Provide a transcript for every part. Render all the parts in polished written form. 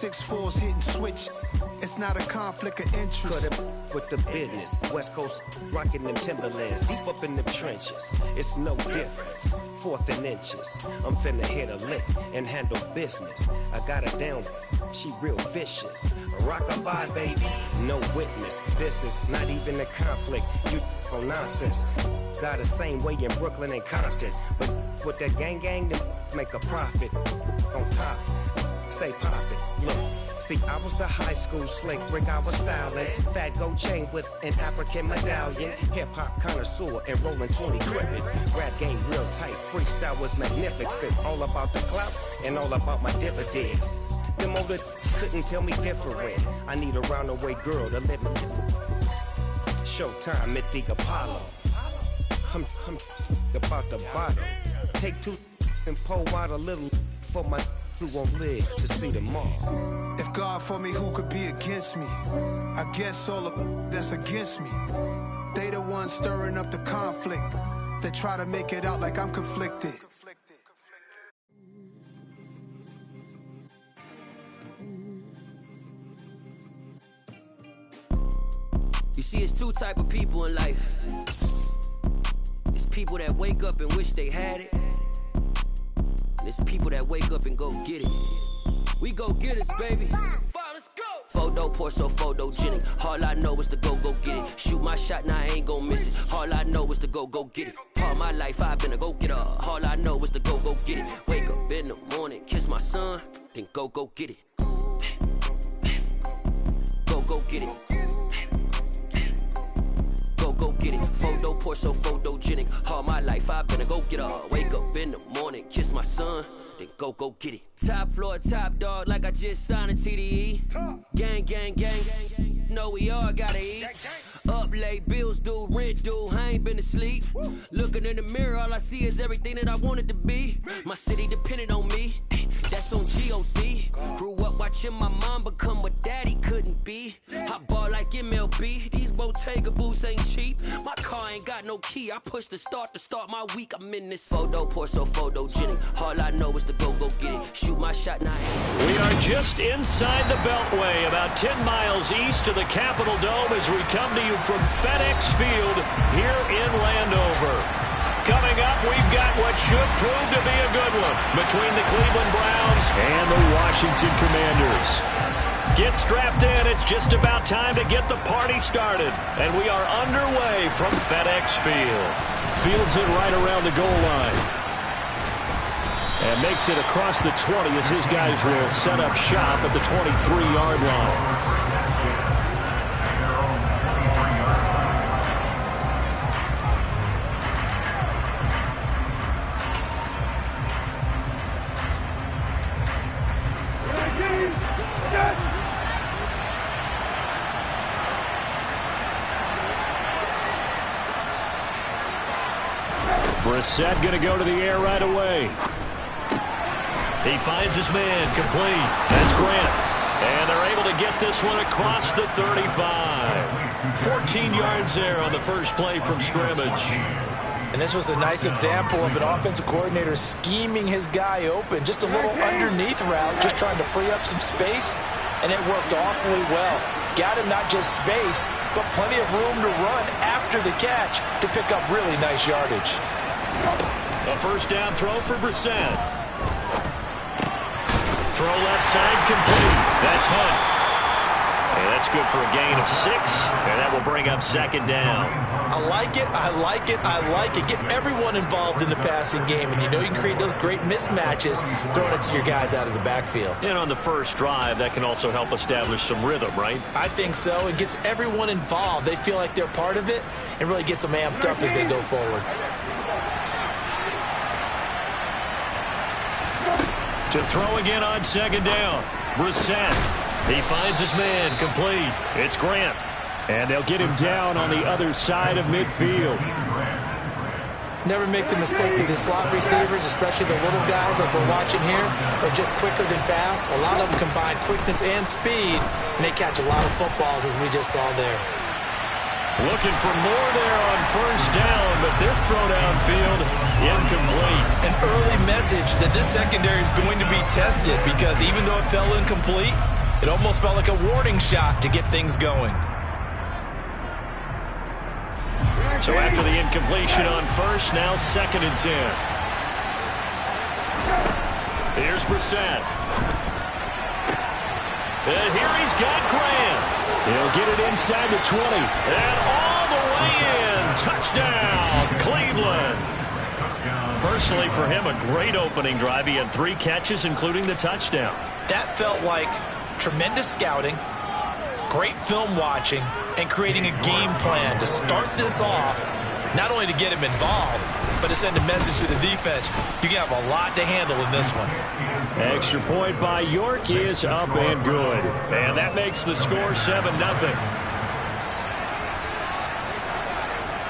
6'4's hitting switch. It's not a conflict of interest. Cut it with the business. West Coast rocking them Timberlands. Deep up in the trenches. It's no difference. 4th and inches. I'm finna hit a lick and handle business. I got her down. She real vicious. Rock-a-bye, baby. No witness. This is not even a conflict. You on nonsense. Got the same way in Brooklyn and Compton. But with that gang, then make a profit. On top. Stay poppin'. Look, see, I was the high school slick Rick, I was styling. Fat gold chain with an African medallion. Hip-hop connoisseur and rolling 20 gripping. Rap game real tight, freestyle was magnificent. All about the clout and all about my dividends. Them older couldn't tell me different. I need a roundaway girl to live in. Showtime at the Apollo. I'm about the bottle. Take 2 and pour out a little for my who won't live to see tomorrow. If God for me, who could be against me? I guess all of that's against me. They the ones stirring up the conflict. They try to make it out like I'm conflicted. You see, it's 2 type of people in life. It's people that wake up and wish they had it. And it's people that wake up and go get it. We go get it, baby. Let's go. Photo pour so photogenic. All I know is to go get it. Shoot my shot, now I ain't gon' miss it. All I know is to go get it. All my life I've been a go-getter. All I know is to go get it. Wake up in the morning, kiss my son, then go get it. Go get it. Go get it. Photo pour so photogenic. All my life I've been a go-getter. Wake up in the morning, kiss my son, then go get it. Top floor, top dog, like I just signed a TDE. Gang. Know we all gotta eat. Up late, bills due, rent due, I ain't been asleep. Looking in the mirror, all I see is everything that I wanted to be. My city depended on me, that's on G.O.D. Grew up watching my mom become what daddy couldn't be. I ball like MLB, these Bottega boots ain't cheap. My car ain't got no key, I push the start to start my week. I'm in this photo pour so photogenic. All I know is to go get it. Shoot my shot, now We are just inside the Beltway, about 10 miles east of the Capitol Dome as we come to you from FedEx Field here in Landover. Coming up, we've got what should prove to be a good one between the Cleveland Browns and the Washington Commanders. Get strapped in. It's just about time to get the party started. And we are underway from FedEx Field. Fields it right around the goal line. And makes it across the 20 as his guys will set up shop at the 23-yard line. Brissett going to go to the air right away. He finds his man, complete. That's Grant. And they're able to get this one across the 35. 14 yards there on the first play from scrimmage. And this was a nice example of an offensive coordinator scheming his guy open. Just a little underneath route, just trying to free up some space. And it worked awfully well. Got him not just space, but plenty of room to run after the catch to pick up really nice yardage. A first down throw for Brissett. Throw left side complete. That's Hunt. And that's good for a gain of 6. And that will bring up second down. I like it. Get everyone involved in the passing game. And you know you can create those great mismatches throwing it to your guys out of the backfield. And on the first drive, that can also help establish some rhythm, right? I think so. It gets everyone involved. They feel like they're part of it and really gets them amped up as they go forward. To throw again on second down. Brissett. He finds his man, complete. It's Grant. And they'll get him down on the other side of midfield. Never make the mistake that the slot receivers, especially the little guys like we're watching here, are just quicker than fast. A lot of them combine quickness and speed, and they catch a lot of footballs as we just saw there. Looking for more there on first down, but this throw downfield, incomplete. An early message that this secondary is going to be tested because even though it fell incomplete, it almost felt like a warning shot to get things going. So after the incompletion on first, now 2nd and 10. Here's Brissett. And here he's got Graham. He'll get it inside the 20. And all the way in. Touchdown, Cleveland. Personally, for him, a great opening drive. He had 3 catches, including the touchdown. That felt like tremendous scouting, great film watching, and creating a game plan to start this off, not only to get him involved, but to send a message to the defense. You can have a lot to handle in this one. Extra point by York is up and good. And that makes the score 7-0.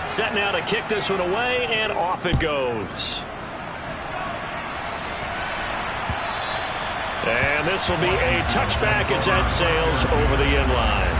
Set now to kick this one away, and off it goes. And this will be a touchback as that sails over the end line.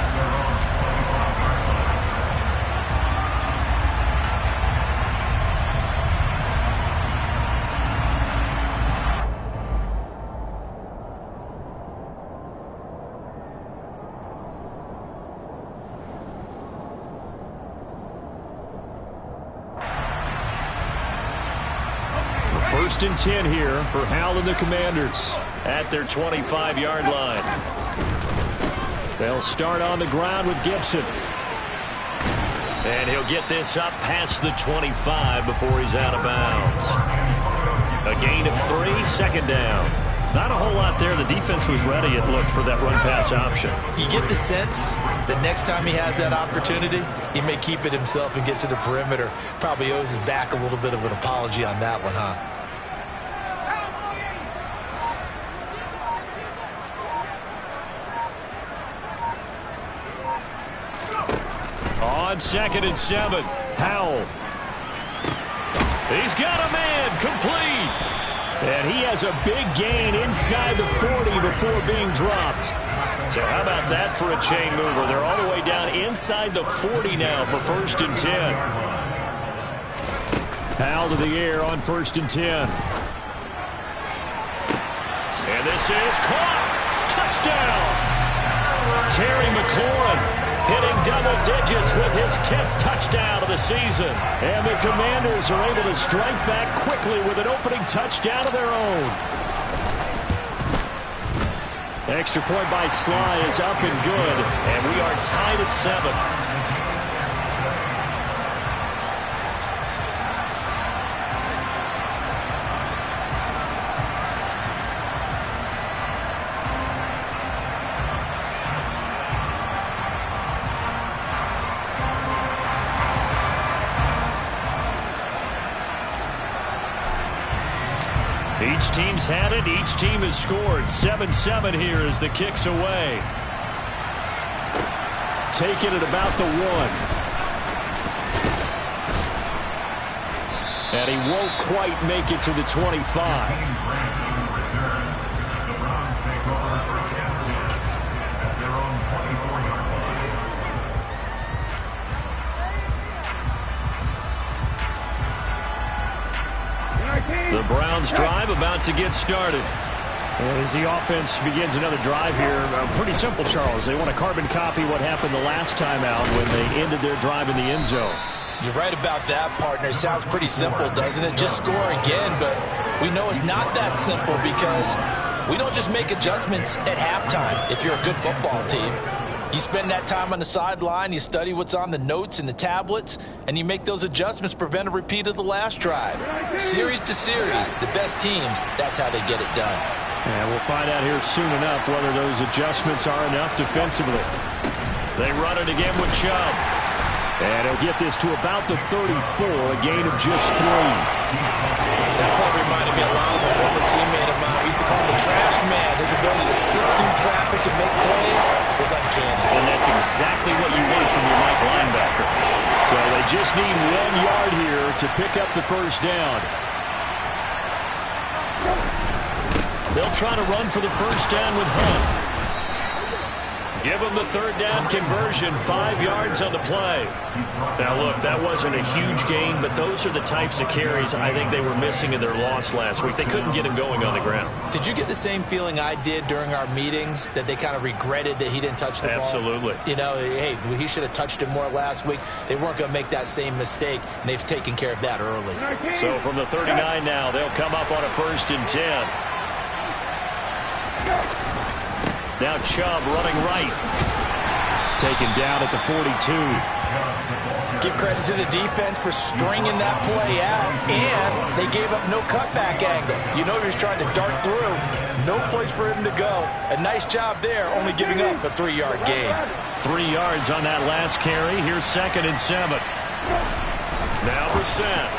First and 10 here for Howell and the Commanders at their 25-yard line. They'll start on the ground with Gibson. And he'll get this up past the 25 before he's out of bounds. A gain of 3, 2nd down. Not a whole lot there. The defense was ready, it looked, for that run-pass option. You get the sense that next time he has that opportunity, he may keep it himself and get to the perimeter. Probably owes his back a little bit of an apology on that one, huh? On 2nd and 7, Howell. He's got a man, complete. And he has a big gain inside the 40 before being dropped. So how about that for a chain mover? They're all the way down inside the 40 now for 1st and 10. Howell to the air on 1st and 10. And this is caught. Touchdown. Terry McLaurin hitting double digits with his 10th touchdown of the season. And the Commanders are able to strike back quickly with an opening touchdown of their own. Extra point by Sly is up and good, and we are tied at 7. Each team's had it. Each team has scored. 7-7 here as the kick's away. Take it at about the 1. And he won't quite make it to the 25. The Browns drive about to get started. As the offense begins another drive here, pretty simple, Charles. They want to carbon copy what happened the last time out when they ended their drive in the end zone. You're right about that, partner. It sounds pretty simple, doesn't it? Just score again, but we know it's not that simple because we don't just make adjustments at halftime if you're a good football team. You spend that time on the sideline, you study what's on the notes and the tablets, and you make those adjustments to prevent a repeat of the last drive. Series to series, the best teams, that's how they get it done. And we'll find out here soon enough whether those adjustments are enough defensively. They run it again with Chubb. And he'll get this to about the 34, a gain of just 3. That part reminded me a lot of a former teammate of mine. We used to call him the trash man. His ability to sit through traffic and make plays was uncanny. And that's exactly what you want from your Mike linebacker. So they just need 1 yard here to pick up the first down. They'll try to run for the first down with Hunt. Give them the third down conversion, 5 yards on the play. Now, look, that wasn't a huge gain, but those are the types of carries I think they were missing in their loss last week. They couldn't get him going on the ground. Did you get the same feeling I did during our meetings, that they kind of regretted that he didn't touch the ball? Absolutely. You know, hey, he should have touched it more last week. They weren't going to make that same mistake, and they've taken care of that early. So from the 39 now, they'll come up on a 1st and 10. Now Chubb running right. Taken down at the 42. Give credit to the defense for stringing that play out, and they gave up no cutback angle. You know he was trying to dart through. No place for him to go. A nice job there, only giving up a 3-yard gain. 3 yards on that last carry. Here's 2nd and 7. Now Brissett.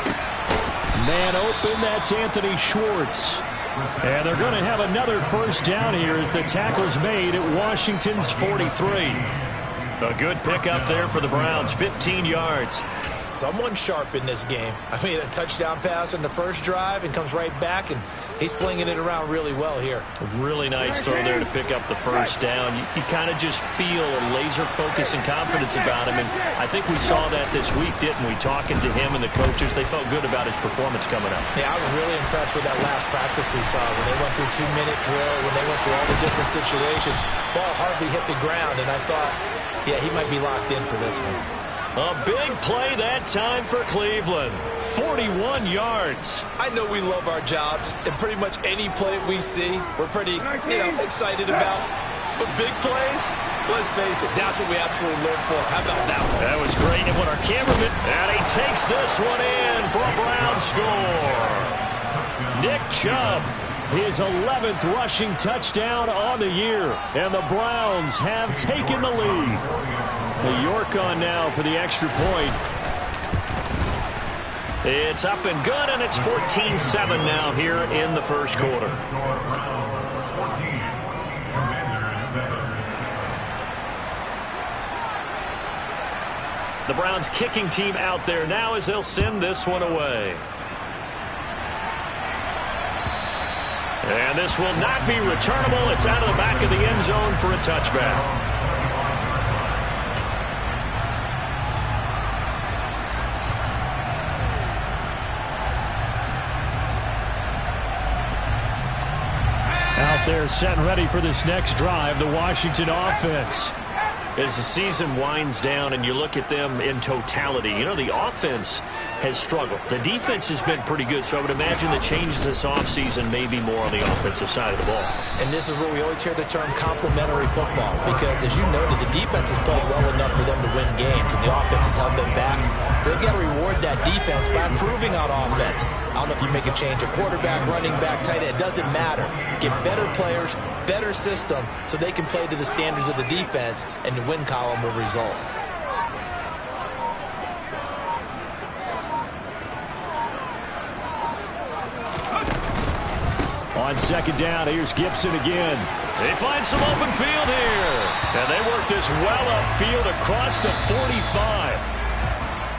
Man open, that's Anthony Schwartz. And they're going to have another 1st down here as the tackle's made at Washington's 43. A good pickup there for the Browns, 15 yards. Someone sharp in this game. I mean, a touchdown pass on the first drive and comes right back, and he's flinging it around really well here. A really nice throw there to pick up the 1st down. You kind of just feel a laser focus and confidence about him, and I think we saw that this week, didn't we? Talking to him and the coaches, they felt good about his performance coming up. Yeah, I was really impressed with that last practice we saw when they went through 2-minute drill, when they went through all the different situations. Ball hardly hit the ground, and I thought, yeah, he might be locked in for this one. A big play that time for Cleveland. 41 yards. I know we love our jobs, and pretty much any play we see, we're pretty, excited about. But big plays, let's face it, that's what we absolutely live for. How about that one? That was great. And what our cameraman, and he takes this one in for a Brown score. Nick Chubb, his 11th rushing touchdown on the year, and the Browns have taken the lead. The York on now for the extra point. It's up and good, and it's 14-7 now here in the 1st quarter. The Browns kicking team out there now as they'll send this one away. And this will not be returnable. It's out of the back of the end zone for a touchback. Out there set and ready for this next drive, the Washington offense. As the season winds down and you look at them in totality, the offense has struggled. The defense has been pretty good, so I would imagine the changes this offseason may be more on the offensive side of the ball. And this is where we always hear the term complementary football, because as you noted, the defense has played well enough for them to win games, and the offense has held them back. So they've got to reward that defense by improving on offense. I don't know if you make a change, a quarterback, running back, tight end, it doesn't matter. Get better players, better system, so they can play to the standards of the defense, and the win column will result. On 2nd down, here's Gibson again. They find some open field here. And they work this well upfield across the 45.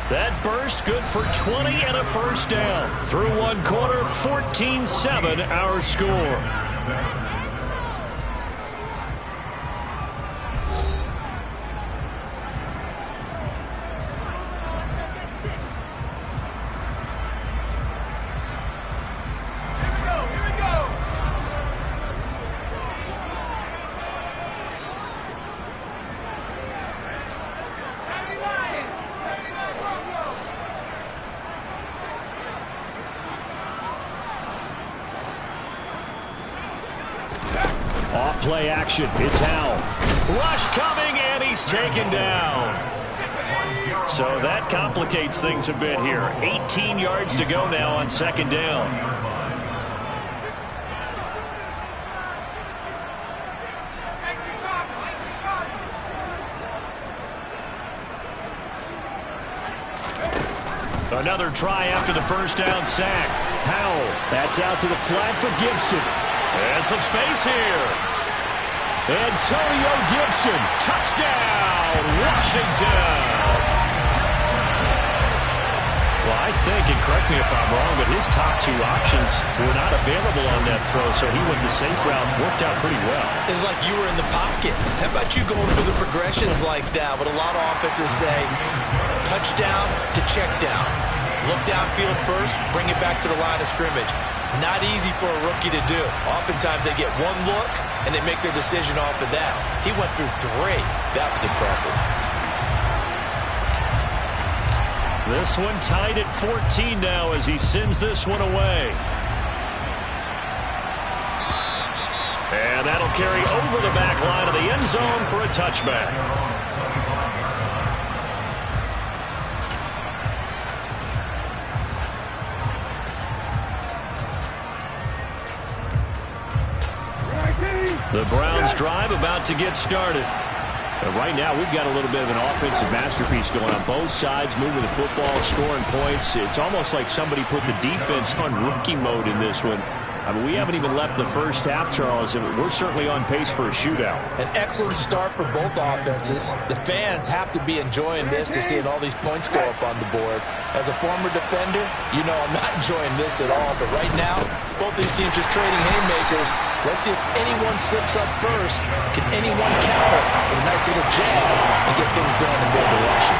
That burst good for 20 and a 1st down. Through 1 quarter, 14-7 our score. Play action. It's Howell. Rush coming, and he's taken down. So that complicates things a bit here. 18 yards to go now on 2nd down. Another try after the 1st down sack. Howell. That's out to the flat for Gibson. And some space here. Antonio Gibson, touchdown, Washington. Well, I think, and correct me if I'm wrong, but his top two options were not available on that throw, so he went the safe route. Worked out pretty well. It was like you were in the pocket. How about you going through the progressions like that? What a lot of offenses say, touchdown to check down. Look downfield first, bring it back to the line of scrimmage. Not easy for a rookie to do. Oftentimes they get one look, and they make their decision off of that. He went through 3. That was impressive. This one tied at 14 now as he sends this one away. And that'll carry over the back line of the end zone for a touchback. The Browns drive about to get started. And right now, we've got a little bit of an offensive masterpiece going on. Both sides moving the football, scoring points. It's almost like somebody put the defense on rookie mode in this one. I mean, we haven't even left the first half, Charles, and we're certainly on pace for a shootout. An excellent start for both offenses. The fans have to be enjoying this to seeing all these points go up on the board. As a former defender, you know I'm not enjoying this at all. But right now, both these teams are trading haymakers. Let's see if anyone slips up first. Can anyone counter with a nice little jab and get things going in their direction?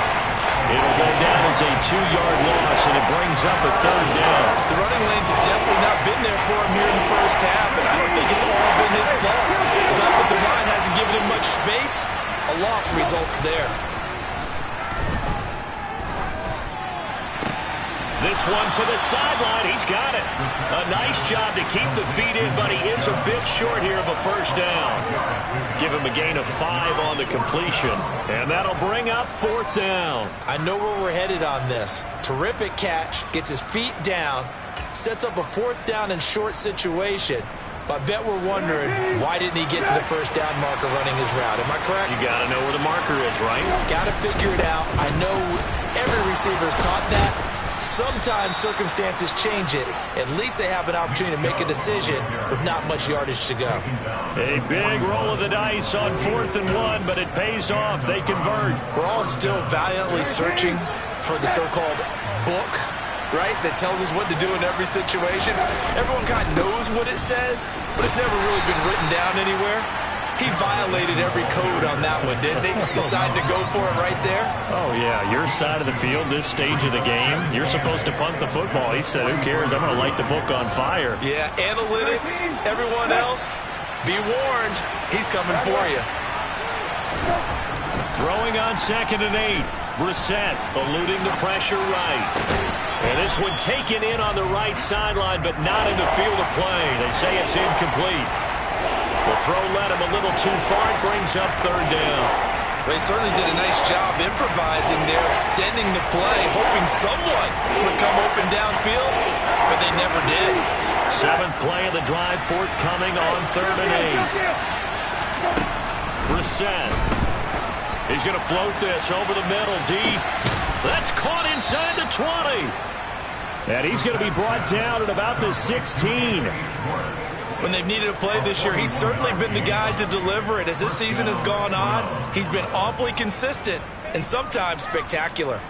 It'll go down as a 2-yard loss, and it brings up a 3rd down. The running lanes have definitely not been there for him here in the first half, and I don't think it's all been his fault. His offensive line hasn't given him much space. A loss results there. This one to the sideline. He's got it. A nice job to keep the feet in, but he is a bit short here of a 1st down. Give him a gain of 5 on the completion, and that'll bring up 4th down. I know where we're headed on this. Terrific catch, gets his feet down, sets up a 4th down and short situation. But I bet we're wondering, why didn't he get to the 1st down marker running his route? Am I correct? You got to know where the marker is, right? Got to figure it out. I know every receiver's taught that. Sometimes circumstances change it. At least they have an opportunity to make a decision with not much yardage to go. A big roll of the dice on 4th and 1, but it pays off. They convert. We're all still valiantly searching for the so-called book, right, that tells us what to do in every situation. Everyone kind of knows what it says, but it's never really been written down anywhere. He violated every code on that one, didn't he? Decided to go for it right there. Oh, yeah. Your side of the field, this stage of the game, you're supposed to punt the football. He said, who cares? I'm going to light the book on fire. Yeah, analytics, everyone else, be warned. He's coming for you. Throwing on 2nd and 8. Brissett eluding the pressure right. And this one taken in on the right sideline, but not in the field of play. They say it's incomplete. The throw led him a little too far. It brings up 3rd down. They certainly did a nice job improvising there, extending the play, hoping someone would come open downfield, but they never did. 7th play of the drive, forthcoming on 3rd and 8. Brissett. He's going to float this over the middle, deep. That's caught inside the 20. And he's going to be brought down at about the 16. When they've needed a play this year, he's certainly been the guy to deliver it. As this season has gone on, he's been awfully consistent and sometimes spectacular.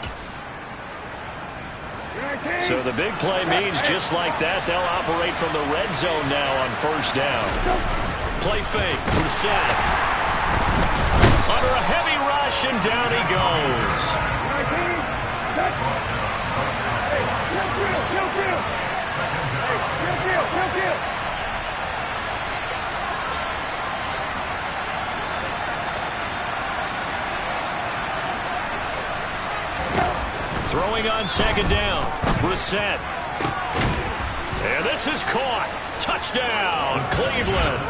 So the big play means just like that, they'll operate from the red zone now on 1st down. Play fake, Brissett. Under a heavy rush, and down he goes. Throwing on 2nd down, Brissett. And this is caught. Touchdown, Cleveland.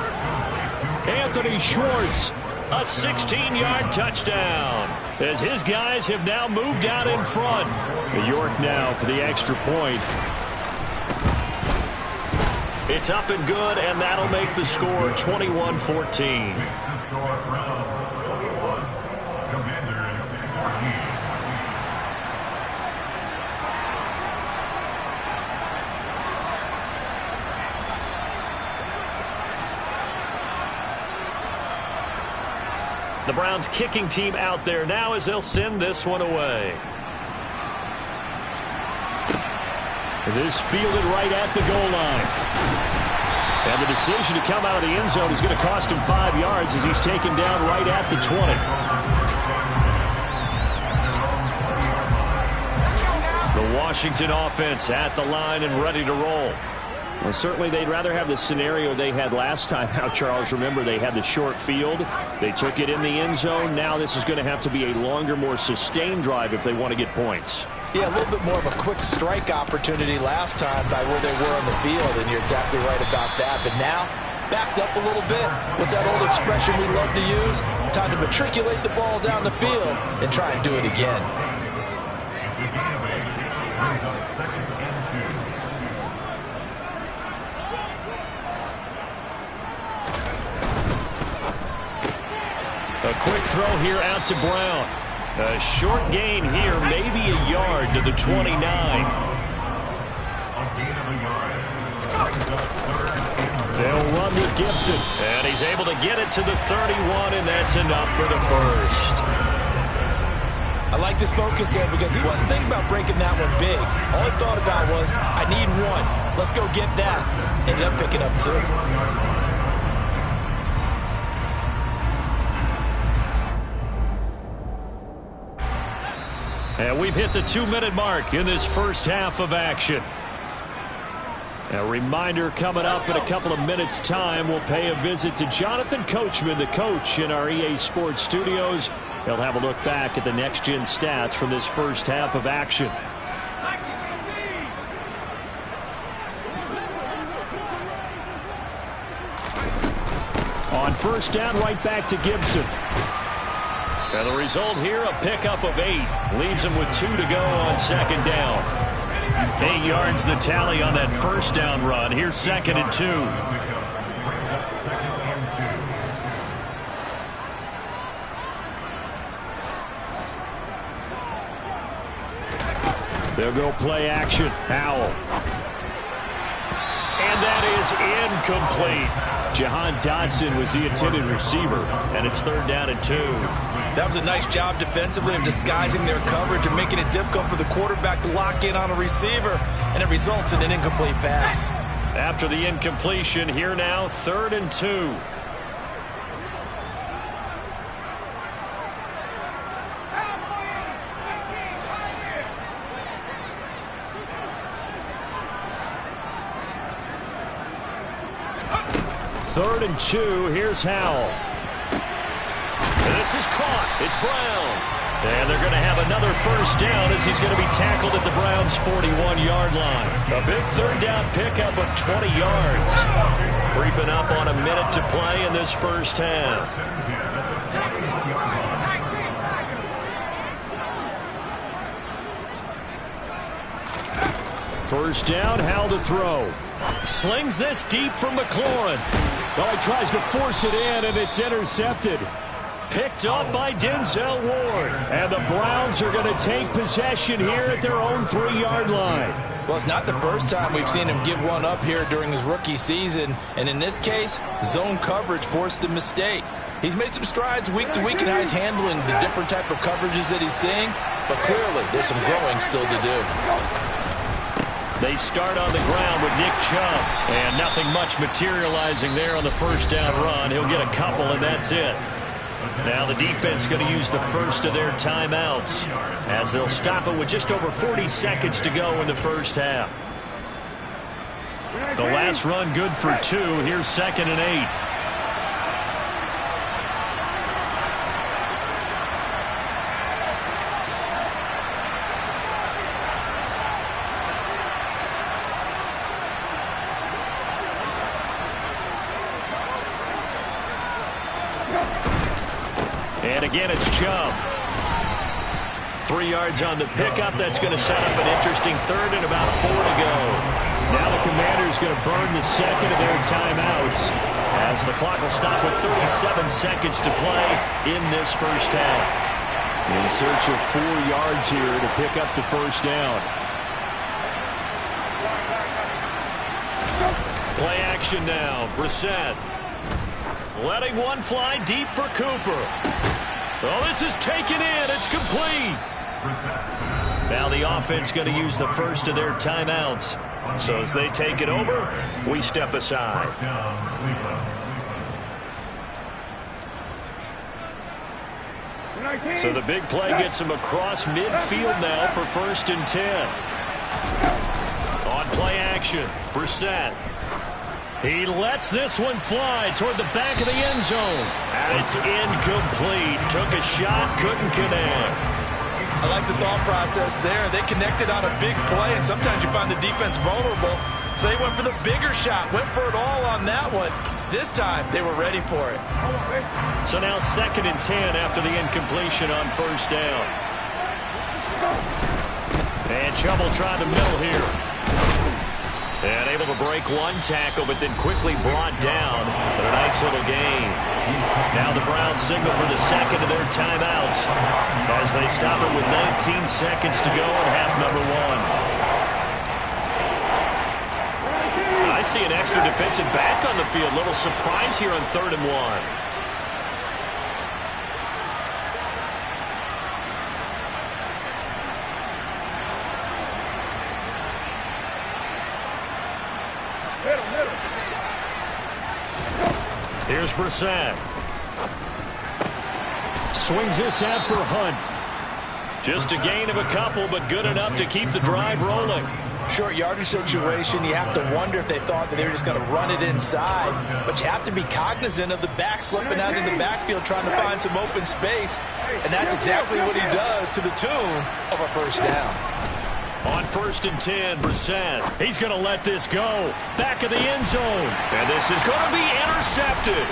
Anthony Schwartz, a 16-yard touchdown. As his guys have now moved out in front. York now for the extra point. It's up and good, and that'll make the score 21-14. The Browns kicking team out there now as they'll send this one away. This fielded right at the goal line. And the decision to come out of the end zone is going to cost him 5 yards as he's taken down right at the 20. The Washington offense at the line and ready to roll. Well, certainly they'd rather have the scenario they had last time out, Charles. Remember, they had the short field. They took it in the end zone. Now this is going to have to be a longer, more sustained drive if they want to get points. Yeah, a little bit more of a quick strike opportunity last time by where they were on the field, and you're exactly right about that. But now, backed up a little bit. What's that old expression we love to use? Time to matriculate the ball down the field and try and do it again. A quick throw here out to Brown. A short gain here, maybe a yard to the 29. They'll run with Gibson, and he's able to get it to the 31, and that's enough for the first. I like this focus there because he wasn't thinking about breaking that one big. All he thought about was, I need one. Let's go get that. Ended up picking up 2. And we've hit the 2-minute mark in this first half of action. A reminder coming up in a couple of minutes' time, we'll pay a visit to Jonathan Coachman, the coach in our EA Sports studios. He'll have a look back at the next-gen stats from this first half of action. On first down, right back to Gibson. And the result here, a pickup of 8. Leaves him with 2 to go on second down. 8 yards the tally on that first down run. Here's 2nd and 2. They'll go play action. Howell. And that is incomplete. Jahan Dotson was the intended receiver, and it's 3rd down and 2. That was a nice job defensively of disguising their coverage and making it difficult for the quarterback to lock in on a receiver, and it results in an incomplete pass. After the incompletion, here now, 3rd and 2. Third and 2, here's Howell. This is caught. It's Brown. And they're going to have another first down as he's going to be tackled at the Browns' 41-yard line. A big 3rd down pickup of 20 yards. Creeping up on a minute to play in this first half. First down, Howell to throw. Slings this deep from McLaurin. Oh, he tries to force it in, and it's intercepted. Picked up by Denzel Ward. And the Browns are going to take possession here at their own 3-yard line. Well, it's not the first time we've seen him give one up here during his rookie season. And in this case, zone coverage forced the mistake. He's made some strides week to week, and he's handling the different type of coverages that he's seeing. But clearly, there's some growing still to do. They start on the ground with Nick Chubb. And nothing much materializing there on the first down run. He'll get a couple, and that's it. Now the defense going to use the first of their timeouts as they'll stop it with just over 40 seconds to go in the first half. The last run good for 2. Here's 2nd and 8. And again, it's Chubb. 3 yards on the pickup. That's going to set up an interesting 3rd and about 4 to go. Now the Commanders going to burn the second of their timeouts as the clock will stop with 37 seconds to play in this first half. In search of 4 yards here to pick up the first down. Play action now. Brissett letting one fly deep for Cooper. Oh, this is taken in. It's complete. Now the offense going to use the first of their timeouts. So as they take it over, we step aside. So the big play gets him across midfield now for 1st and 10. On play action, Brissett. He lets this one fly toward the back of the end zone. And it's incomplete. Took a shot, couldn't connect. I like the thought process there. They connected on a big play, and sometimes you find the defense vulnerable. So they went for the bigger shot, went for it all on that one. This time, they were ready for it. So now 2nd and 10 after the incompletion on 1st down. And Chubb will try the middle here. And able to break one tackle, but then quickly brought down. But a nice little gain. Now the Browns signal for the 2nd of their timeouts as they stop it with 19 seconds to go in half number 1. I see an extra defensive back on the field. Little surprise here on 3rd and 1. Here's Brissett. Swings this out for Hunt. Just a gain of a couple, but good enough to keep the drive rolling. Short yardage situation, you have to wonder if they thought that they were just going to run it inside. But you have to be cognizant of the back slipping out of the backfield trying to find some open space. And that's exactly what he does to the tune of a 1st down. On 1st and 10, Brissett. He's going to let this go. Back of the end zone. And this is going to be intercepted.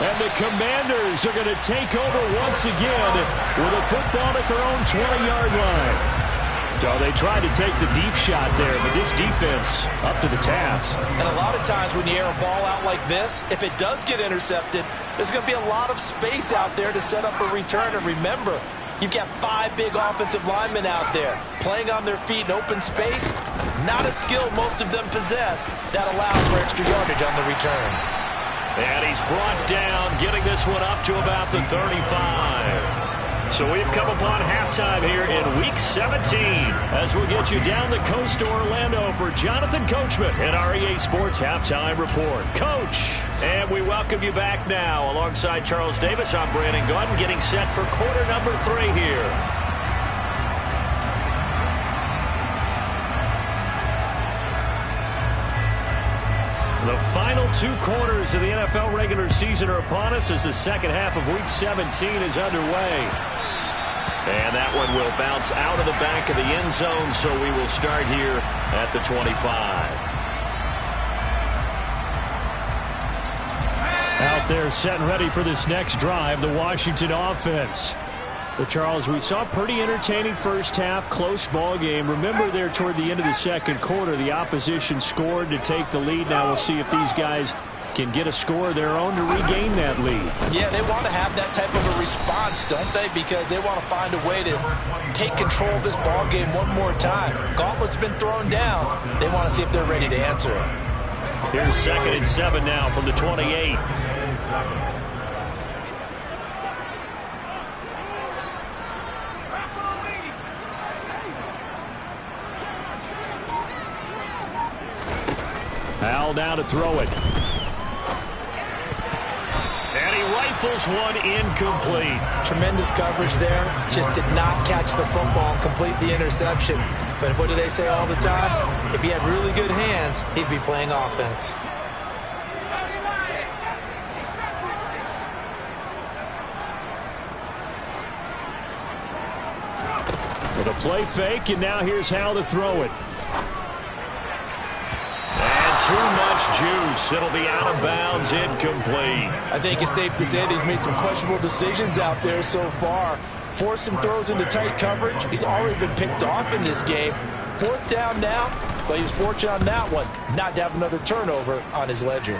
And the Commanders are going to take over once again with a football at their own 20-yard line. So they tried to take the deep shot there, but this defense up to the task. And a lot of times when you air a ball out like this, if it does get intercepted, there's going to be a lot of space out there to set up a return. And remember, you've got 5 big offensive linemen out there playing on their feet in open space. Not a skill most of them possess that allows for extra yardage on the return. And he's brought down, getting this one up to about the 35. So we've come upon halftime here in Week 17 as we'll get you down the coast to Orlando for Jonathan Coachman at our EA Sports Halftime Report. Coach, and we welcome you back now. Alongside Charles Davis, I'm Brandon Gunn, getting set for quarter number 3 here. The final 2 quarters of the NFL regular season are upon us as the second half of Week 17 is underway. And that one will bounce out of the back of the end zone, so we will start here at the 25. Out there set and ready for this next drive, the Washington offense. Well, Charles, we saw a pretty entertaining first half, close ball game. Remember there toward the end of the second quarter, the opposition scored to take the lead. Now we'll see if these guys can get a score of their own to regain that lead. Yeah, they want to have that type of a response, don't they? Because they want to find a way to take control of this ball game one more time. Gauntlet's been thrown down. They want to see if they're ready to answer it. Here's 2nd and 7 now from the 28. Al now to throw it. And he rifles one incomplete. Tremendous coverage there. Just did not catch the football and complete the interception. But what do they say all the time? If he had really good hands, he'd be playing offense. With a play fake, and now here's Hal to throw it. Too much juice. It'll be out of bounds, incomplete. I think it's safe to say that he's made some questionable decisions out there so far. Forced some throws into tight coverage. He's already been picked off in this game. 4th down now, but he was fortunate on that one not to have another turnover on his ledger.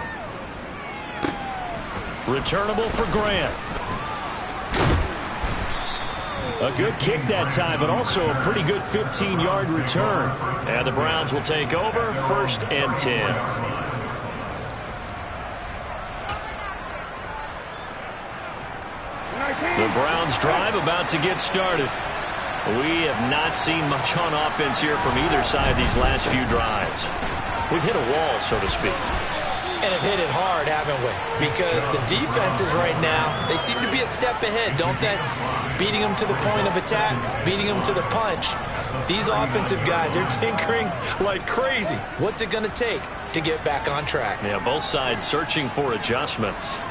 Returnable for Grant. A good kick that time, but also a pretty good 15-yard return. And the Browns will take over 1st and 10. The Browns drive about to get started. We have not seen much on offense here from either side these last few drives. We've hit a wall, so to speak. And have hit it hard, haven't we? Because the defenses right now, they seem to be a step ahead, don't they? Beating them to the point of attack, beating them to the punch. These offensive guys are tinkering like crazy. What's it going to take to get back on track? Yeah, both sides searching for adjustments.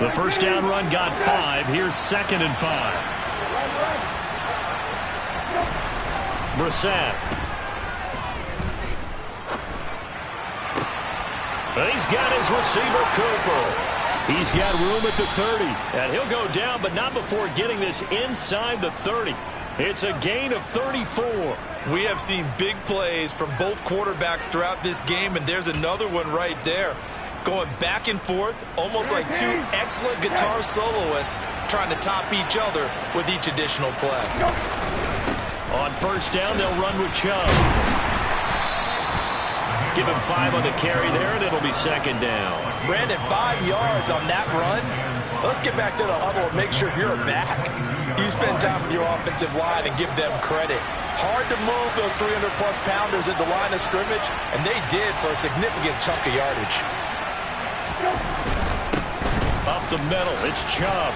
The first down run got 5. Here's 2nd and 5. Brissett. He's got his receiver, Cooper. He's got room at the 30. And he'll go down, but not before getting this inside the 30. It's a gain of 34. We have seen big plays from both quarterbacks throughout this game, and there's another one right there. Going back and forth, almost like two excellent guitar soloists trying to top each other with each additional play. On first down, they'll run with Chubb. Give him 5 on the carry there, and it'll be 2nd down. Brandon, 5 yards on that run. Let's get back to the huddle and make sure you're back. You spend time with your offensive line and give them credit. Hard to move those 300-plus pounders at the line of scrimmage, and they did for a significant chunk of yardage. Up the middle, it's Chubb.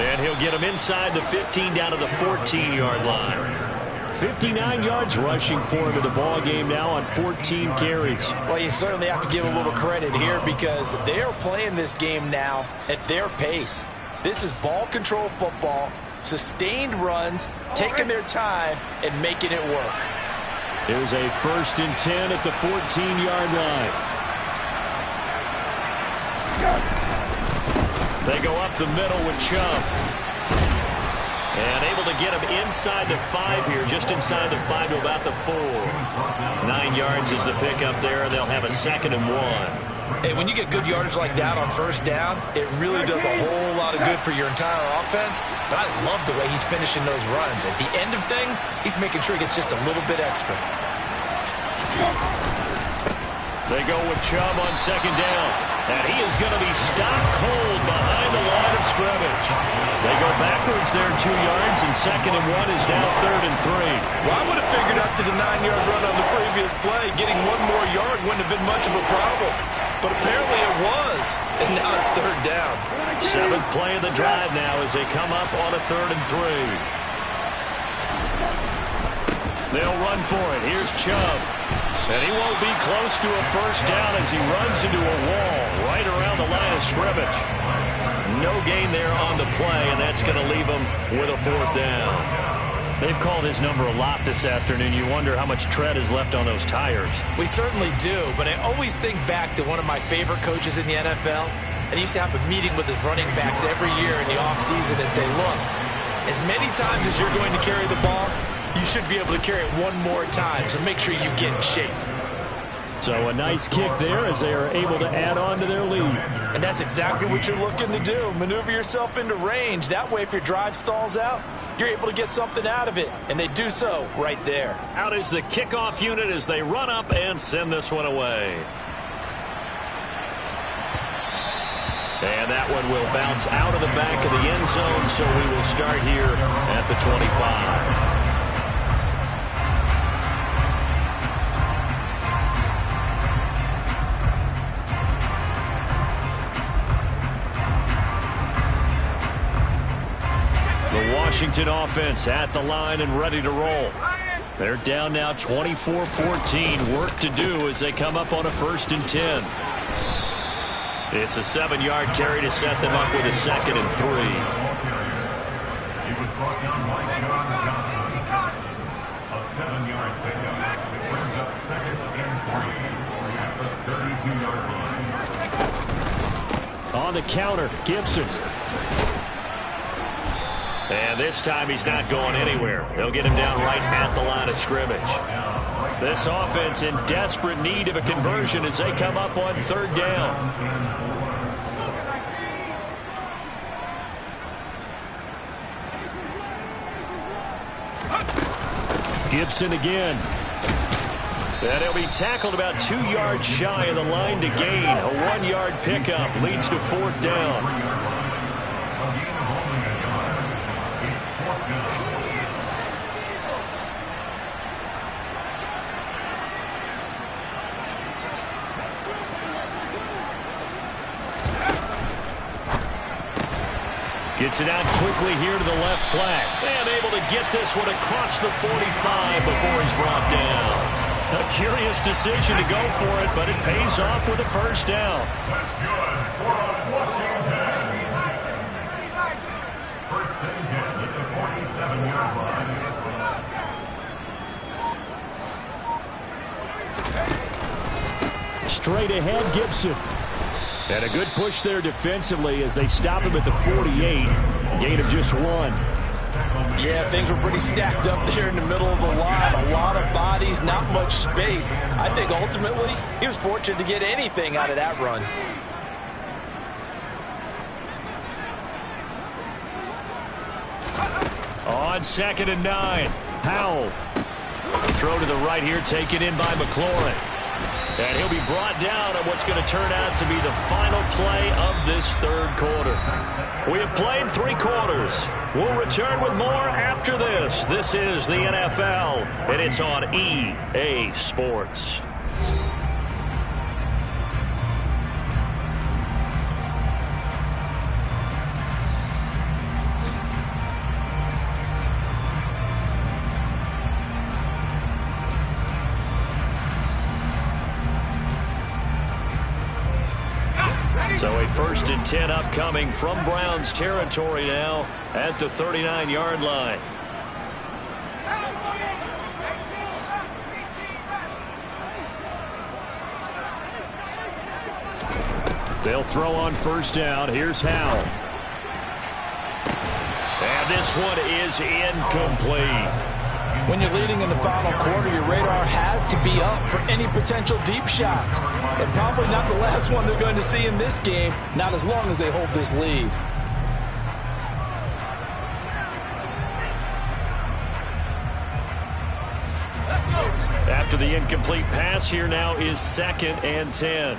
And he'll get him inside the 15 down to the 14-yard line. 59 yards rushing for him in the ball game now on 14 carries. Well, you certainly have to give a little credit here because they are playing this game now at their pace. This is ball control football, sustained runs, taking their time and making it work. Here's a 1st and 10 at the 14-yard line. They go up the middle with Chubb. And able to get him inside the 5 here, just inside the 5 to about the 4. 9 yards is the pickup there, and they'll have a 2nd and 1. Hey, when you get good yardage like that on first down, it really does a whole lot of good for your entire offense. But I love the way he's finishing those runs. At the end of things, he's making sure he gets just a little bit extra. They go with Chubb on 2nd down. And he is going to be stopped cold behind the line of scrimmage. They go backwards there 2 yards, and 2nd and 1 is now 3rd and 3. Well, I would have figured up to the 9-yard run on the previous play, getting 1 more yard wouldn't have been much of a problem. But apparently it was, and now it's 3rd down. 7th play of the drive now as they come up on a 3rd and 3. They'll run for it. Here's Chubb. And he won't be close to a first down as he runs into a wall right around the line of scrimmage. No gain there on the play, and that's going to leave him with a 4th down. They've called his number a lot this afternoon. You wonder how much tread is left on those tires. We certainly do, but I always think back to one of my favorite coaches in the NFL. And he used to have a meeting with his running backs every year in the offseason and say, look, as many times as you're going to carry the ball, you should be able to carry it 1 more time, so make sure you get in shape. So a nice kick there as they are able to add on to their lead. And that's exactly what you're looking to do. Maneuver yourself into range. That way, if your drive stalls out, you're able to get something out of it. And they do so right there. Out is the kickoff unit as they run up and send this one away. And that one will bounce out of the back of the end zone, so we will start here at the 25. The Washington offense at the line and ready to roll. They're down now 24-14. Work to do as they come up on a 1st and 10. It's a 7-yard carry to set them up with a 2nd and 3. On the counter, Gibson. And this time he's not going anywhere. They'll get him down right at the line of scrimmage. This offense in desperate need of a conversion as they come up on 3rd down. Gibson again. And he'll be tackled about 2 yards shy of the line to gain. A 1-yard pickup leads to 4th down. Gets it out quickly here to the left flat. And able to get this one across the 45 before he's brought down. A curious decision to go for it, but it pays off with a 1st down. Straight ahead, Gibson. And a good push there defensively as they stop him at the 48. Gain of just 1. Yeah, things were pretty stacked up there in the middle of the line. A lot of bodies, not much space. I think ultimately he was fortunate to get anything out of that run. On 2nd and 9, Howell. Throw to the right here, taken in by McLaurin. And he'll be brought down on what's going to turn out to be the final play of this 3rd quarter. We have played 3 quarters. We'll return with more after this. This is the NFL, and it's on EA Sports. So a 1st and 10 upcoming from Browns territory now at the 39-yard line. They'll throw on 1st down. Here's Howell. And this one is incomplete. When you're leading in the final quarter, your radar has to be up for any potential deep shots. And probably not the last one they're going to see in this game, not as long as they hold this lead. After the incomplete pass, here now is 2nd and 10.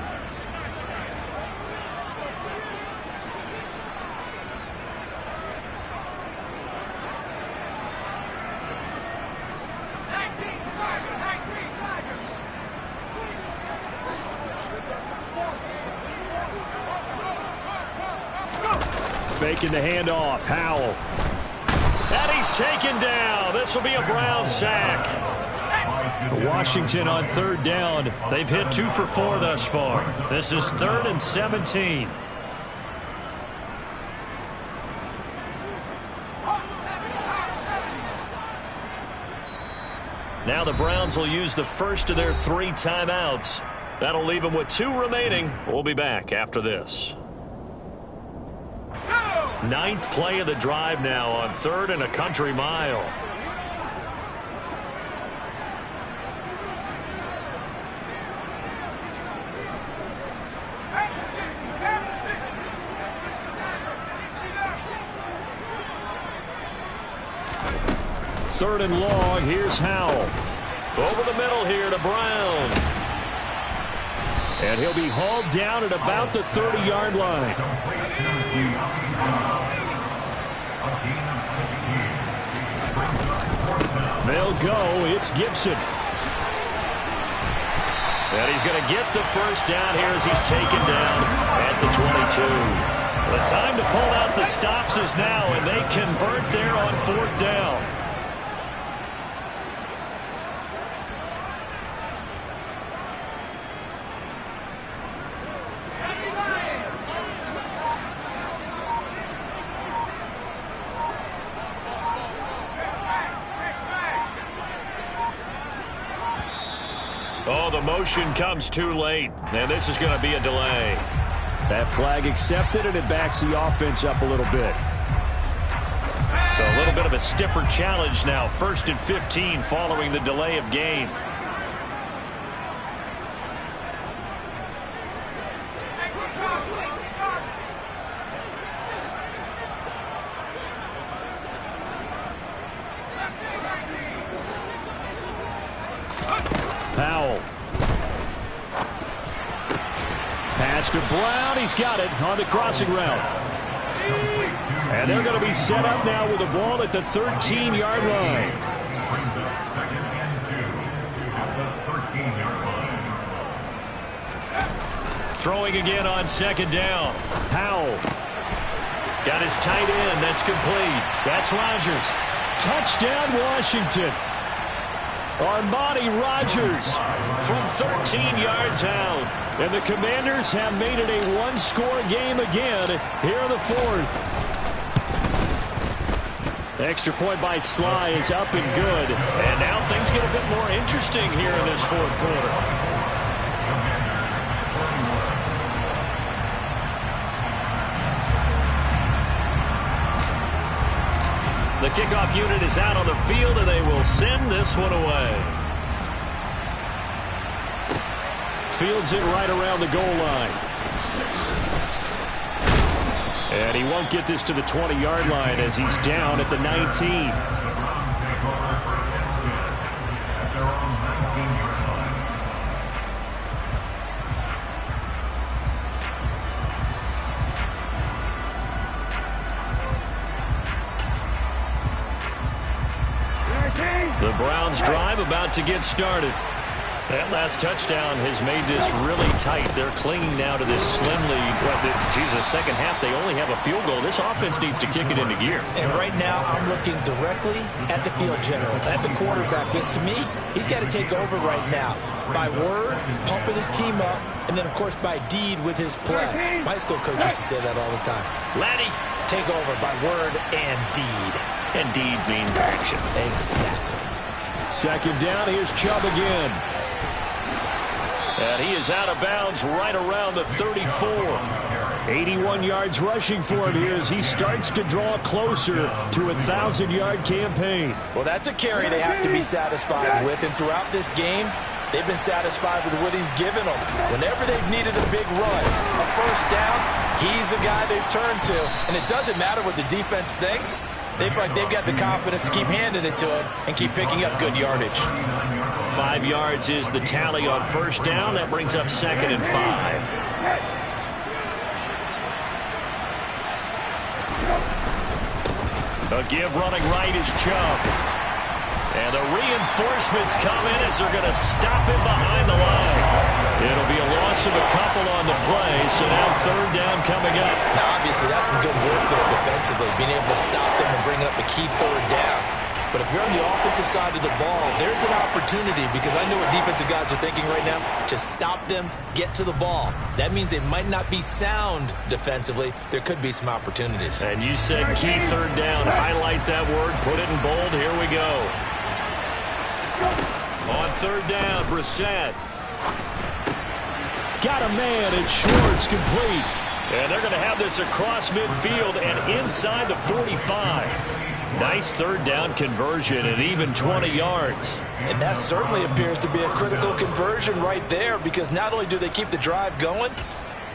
Faking the handoff, Howell. And he's taken down. This will be a Brown sack. Washington on 3rd down. They've hit 2 for 4 thus far. This is 3rd and 17. Now the Browns will use the first of their 3 timeouts. That'll leave them with 2 remaining. We'll be back after this. 9th play of the drive now on 3rd and a country mile. Third and long, here's Howell. Over the middle here to Brown. And he'll be hauled down at about the 30-yard line. They'll go. It's Gibson. And he's going to get the 1st down here as he's taken down at the 22. The time to pull out the stops is now, and they convert there on 4th down. Oh, the motion comes too late, and this is going to be a delay. That flag accepted, and it backs the offense up a little bit. So a little bit of a stiffer challenge now. 1st and 15 following the delay of game. Powell. Pass to Brown. He's got it on the crossing route. And they're going to be set up now with the ball at the 13-yard line. Throwing again on second down. Powell. Got his tight end. That's complete. That's Rodgers. Touchdown, Washington. Armani Rodgers from 13 yards out. And the Commanders have made it a one-score game again here in the fourth. The extra point by Sly is up and good. And now things get a bit more interesting here in this fourth quarter. The kickoff unit is out on the field, and they will send this one away. Fields it right around the goal line. And he won't get this to the 20-yard line as he's down at the 19. The Browns drive about to get started. That last touchdown has made this really tight. They're clinging now to this slim lead. Second half, they only have a field goal. This offense needs to kick it into gear. And right now, I'm looking directly at the field general, at the quarterback. Because to me, he's got to take over right now. By word, pumping his team up, and then, of course, by deed with his play. My high school coach used to say that all the time. Laddie, take over by word and deed. And deed means action. Exactly. Second down, here's Chubb again. And he is out of bounds right around the 34. 81 yards rushing for him here as he starts to draw closer to a 1,000-yard campaign. Well, that's a carry they have to be satisfied with. And throughout this game, they've been satisfied with what he's given them. Whenever they've needed a big run, a first down, he's the guy they've turned to. And it doesn't matter what the defense thinks. They've got the confidence to keep handing it to him and keep picking up good yardage. 5 yards is the tally on first down. That brings up 2nd and 5. A give running right is Chubb. And the reinforcements come in as they're going to stop him behind the line. It'll be a loss of a couple on the play, so now third down coming up. Now, obviously, that's some good work there defensively, being able to stop them and bring up a key third down. But if you're on the offensive side of the ball, there's an opportunity because I know what defensive guys are thinking right now. Just stop them, get to the ball. That means they might not be sound defensively. There could be some opportunities. And you said key third down. Highlight that word. Put it in bold. Here we go. On third down, Brissett. Got a man, and Schwartz complete. And they're going to have this across midfield and inside the 45. Nice third down conversion and even 20 yards. And that certainly appears to be a critical conversion right there because not only do they keep the drive going,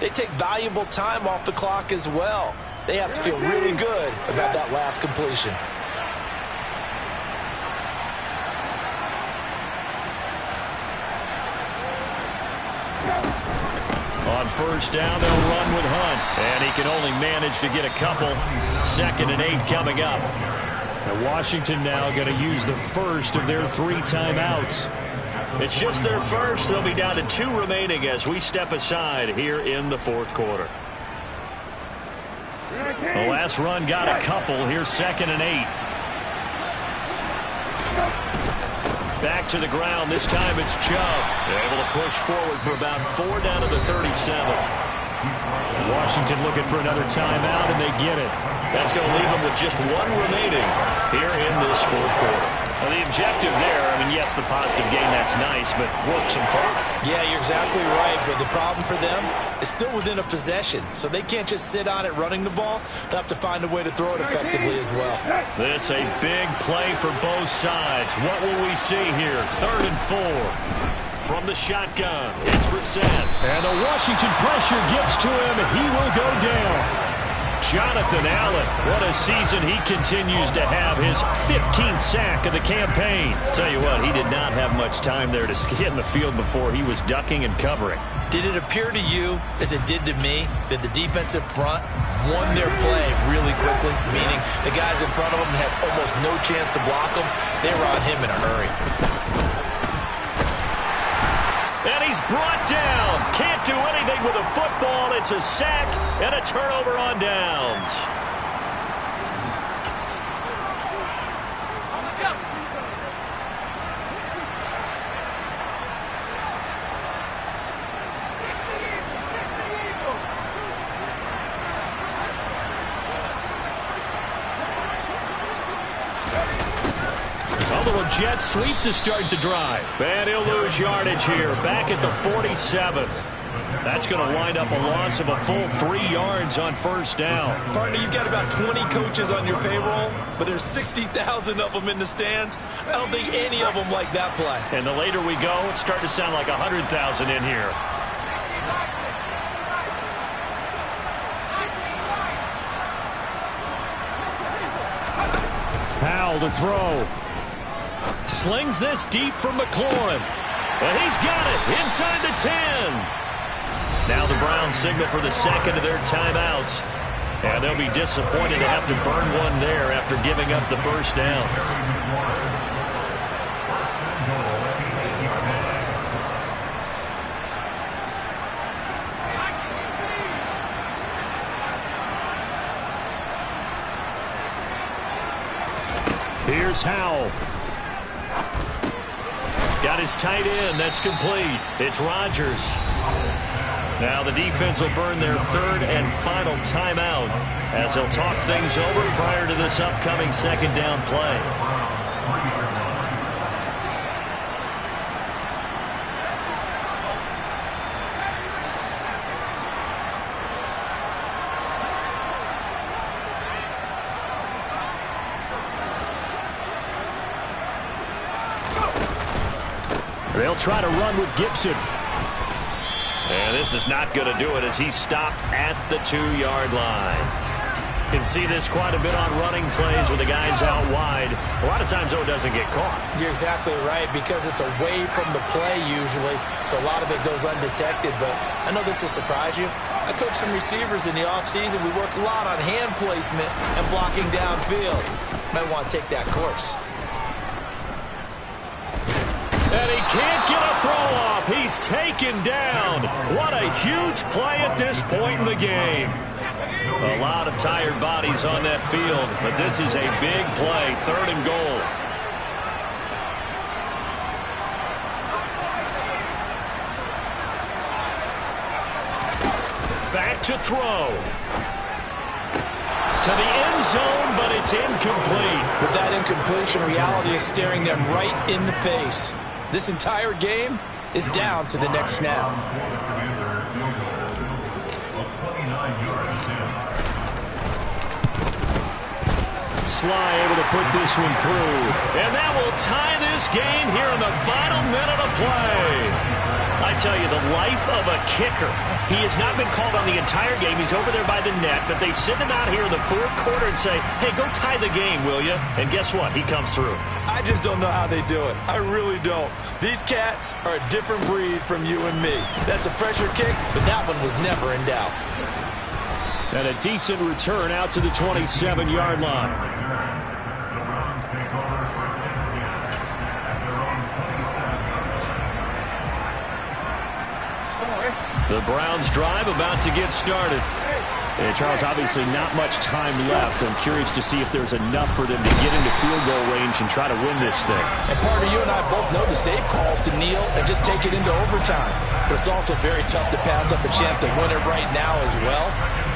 they take valuable time off the clock as well. They have to feel really good about that last completion. On first down, they'll run with Hunt. And he can only manage to get a couple. 2nd and 8 coming up. And Washington now going to use the first of their 3 timeouts. It's just their first. They'll be down to 2 remaining as we step aside here in the fourth quarter. The last run got a couple. Here's 2nd and 8. Back to the ground. This time it's Chubb. They're able to push forward for about 4 down to the 37. Washington looking for another timeout, and they get it. That's going to leave them with just 1 remaining here in this fourth quarter. Now, the objective there, I mean, yes, the positive gain, that's nice, but work some clock. Yeah, you're exactly right, but the problem for them is still within a possession, so they can't just sit on it running the ball. They'll have to find a way to throw it effectively as well. This a big play for both sides. What will we see here? 3rd and 4. From the shotgun, it's Brissett. And the Washington pressure gets to him. He will go down. Jonathan Allen, what a season he continues to have, his 15th sack of the campaign. Tell you what, he did not have much time there to get in the field before he was ducking and covering. Did it appear to you, as it did to me, that the defensive front won their play really quickly? Meaning the guys in front of them had almost no chance to block them. They were on him in a hurry. And he's brought down. Can't do anything with a football. It's a sack and a turnover on downs. Jet sweep to start the drive. And he'll lose yardage here. Back at the 47. That's going to wind up a loss of a full 3 yards on first down. Partner, you've got about 20 coaches on your payroll, but there's 60,000 of them in the stands. I don't think any of them like that play. And the later we go, it's starting to sound like 100,000 in here. Powell to throw. Slings this deep from McLaurin. And he's got it inside the 10. Now the Browns signal for the second of their timeouts. And they'll be disappointed to have to burn one there after giving up the first down. Here's Howell. Got his tight end. That's complete. It's Rodgers. Now the defense will burn their third and final timeout as they'll talk things over prior to this upcoming second down play. They'll try to run with Gibson. And this is not going to do it as he's stopped at the 2-yard line. You can see this quite a bit on running plays with the guys out wide. A lot of times, though, it doesn't get caught. You're exactly right, because it's away from the play usually, so a lot of it goes undetected. But I know this will surprise you. I coach some receivers in the offseason. We work a lot on hand placement and blocking downfield. Might want to take that course. And he can't get a throw off. He's taken down. What a huge play at this point in the game. A lot of tired bodies on that field, but this is a big play, 3rd and goal. Back to throw. To the end zone, but it's incomplete. With that incompletion, reality is staring them right in the face. This entire game is down to the next snap. Sly able to put this one through. And that will tie this game here in the final minute of play. I tell you, the life of a kicker. He has not been called on the entire game. He's over there by the net, but they send him out here in the 4th quarter and say, hey, go tie the game, will you? And guess what? He comes through. I just don't know how they do it. I really don't. These cats are a different breed from you and me. That's a pressure kick, but that one was never in doubt. And a decent return out to the 27-yard line. The Browns drive about to get started. And Charles, obviously not much time left. I'm curious to see if there's enough for them to get into field goal range and try to win this thing. And partner, you and I both know the save calls to kneel and just take it into overtime. But it's also very tough to pass up a chance to win it right now as well.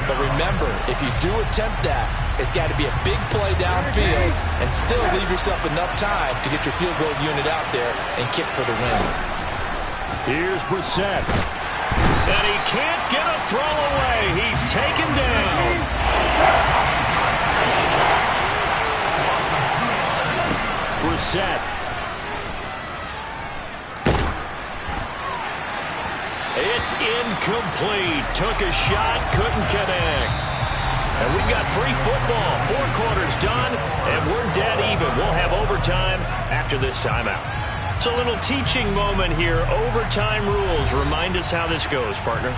But remember, if you do attempt that, it's got to be a big play downfield and still leave yourself enough time to get your field goal unit out there and kick for the win. Here's Brissett. And he can't get a throw away. He's taken down. Brissett. It's incomplete. Took a shot, couldn't connect. And we've got free football. 4 quarters done, and we're dead even. We'll have overtime after this timeout. It's a little teaching moment here. Overtime rules. Remind us how this goes, partner.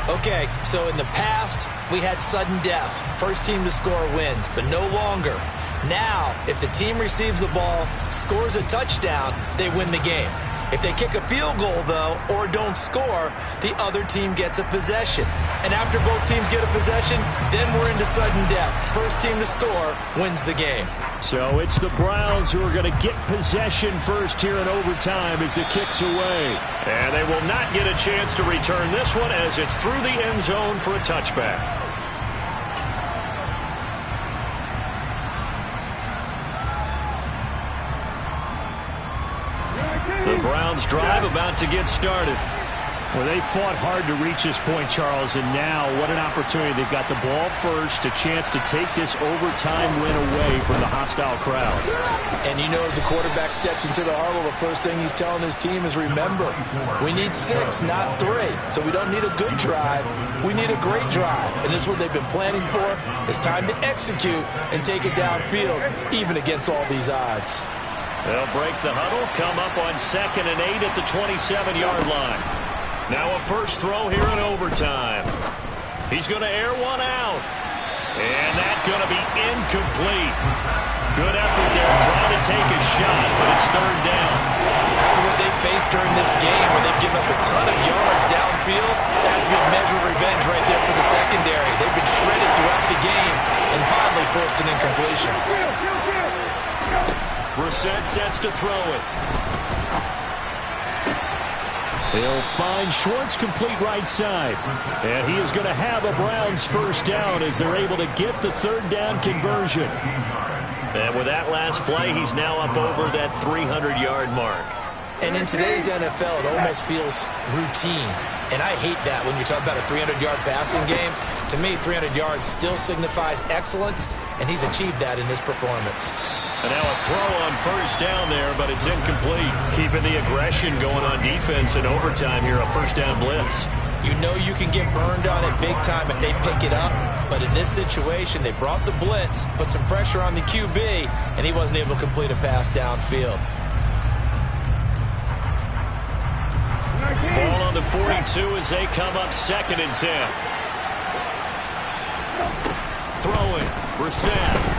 Okay, so in the past, we had sudden death. First team to score wins, but no longer. Now, if the team receives the ball, scores a touchdown, they win the game. If they kick a field goal, though, or don't score, the other team gets a possession. And after both teams get a possession, then we're into sudden death. First team to score wins the game. So it's the Browns who are going to get possession first here in overtime as the kick's away. And they will not get a chance to return this one as it's through the end zone for a touchback. The Browns drive about to get started. Well, they fought hard to reach this point, Charles, and now what an opportunity. They've got the ball first, a chance to take this overtime win away from the hostile crowd. And you know, as the quarterback steps into the huddle, the first thing he's telling his team is, remember, we need 6, not 3. So we don't need a good drive. We need a great drive. And this is what they've been planning for. It's time to execute and take it downfield, even against all these odds. They'll break the huddle, come up on 2nd and 8 at the 27-yard line. Now a first throw here in overtime. He's going to air one out. And that's going to be incomplete. Good effort there trying to take a shot, but it's 3rd down. After what they've faced during this game, where they've given up a ton of yards downfield, that has to be a measure of revenge right there for the secondary. They've been shredded throughout the game and finally forced an incompletion. Brissett sets to throw it. They'll find Schwartz complete right side. And he is going to have a Browns first down as they're able to get the 3rd down conversion. And with that last play, he's now up over that 300-yard mark. And in today's NFL, it almost feels routine. And I hate that when you talk about a 300-yard passing game. To me, 300 yards still signifies excellence, and he's achieved that in this performance. And now a throw on first down there, but it's incomplete. Keeping the aggression going on defense in overtime here, a first down blitz. You know you can get burned on it big time if they pick it up, but in this situation, they brought the blitz, put some pressure on the QB, and he wasn't able to complete a pass downfield. Ball on the 42 as they come up 2nd and 10. Throwing, Brissett.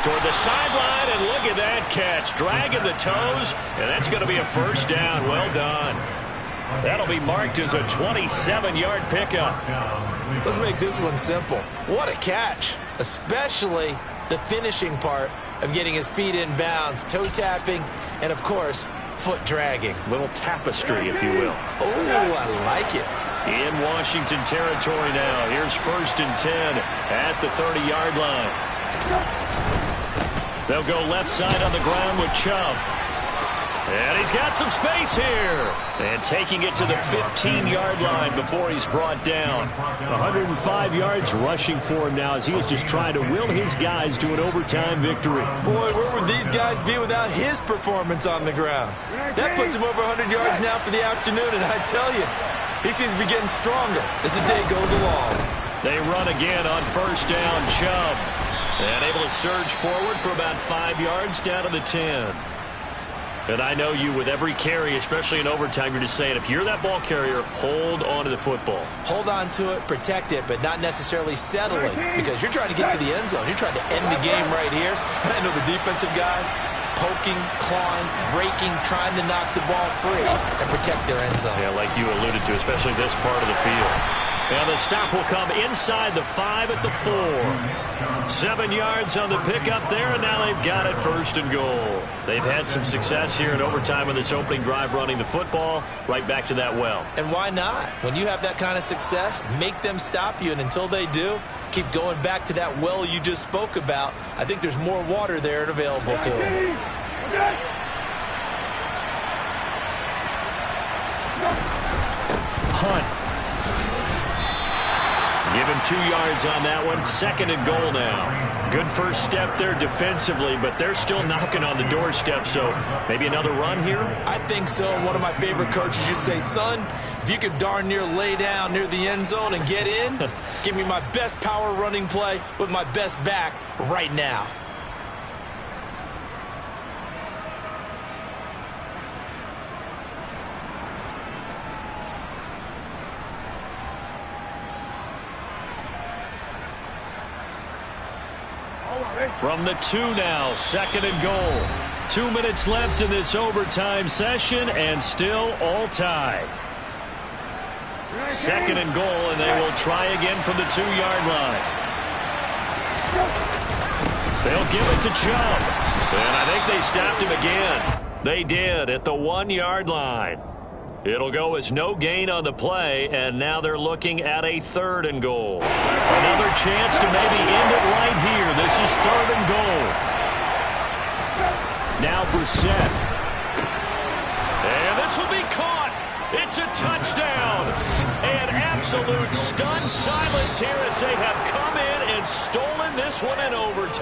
Toward the sideline, and look at that catch. Dragging the toes, and that's going to be a first down. Well done. That'll be marked as a 27-yard pickup. Let's make this one simple. What a catch, especially the finishing part of getting his feet in bounds, toe tapping, and, of course, foot dragging. Little tapestry, if you will. Oh, I like it. In Washington territory now. Here's 1st and 10 at the 30-yard line. They'll go left side on the ground with Chubb. And he's got some space here. And taking it to the 15-yard line before he's brought down. 105 yards rushing for him now as he is just trying to will his guys to an overtime victory. Boy, where would these guys be without his performance on the ground? That puts him over 100 yards now for the afternoon, and I tell you, he seems to be getting stronger as the day goes along. They run again on first down, Chubb. And able to surge forward for about 5 yards down to the 10. And I know you, with every carry, especially in overtime, you're just saying, if you're that ball carrier, hold on to the football. Hold on to it, protect it, but not necessarily settling, because you're trying to get to the end zone. You're trying to end the game right here. And I know the defensive guys poking, clawing, raking, trying to knock the ball free and protect their end zone. Yeah, like you alluded to, especially this part of the field. And the stop will come inside the 5 at the 4. 7 yards on the pickup there, and now they've got it 1st and goal. They've had some success here in overtime in this opening drive running the football right back to that well. And why not? When you have that kind of success, make them stop you, and until they do, keep going back to that well you just spoke about. I think there's more water there and available to them. Hunt Give him 2 yards on that one. 2nd and goal now. Good first step there defensively, but they're still knocking on the doorstep, so maybe another run here? I think so. One of my favorite coaches used to say, son, if you could darn near lay down near the end zone and get in, give me my best power running play with my best back right now. From the 2 now, 2nd and goal. 2 minutes left in this overtime session, and still all tied. 2nd and goal, and they will try again from the 2-yard line. They'll give it to Chubb, and I think they stopped him again. They did at the 1-yard line. It'll go as no gain on the play, and now they're looking at a 3rd and goal. Another chance to maybe end it right here. This is 3rd and goal. Now Brissett. And this will be caught. It's a touchdown. An absolute stunned silence here as they have come in and stolen this one in overtime.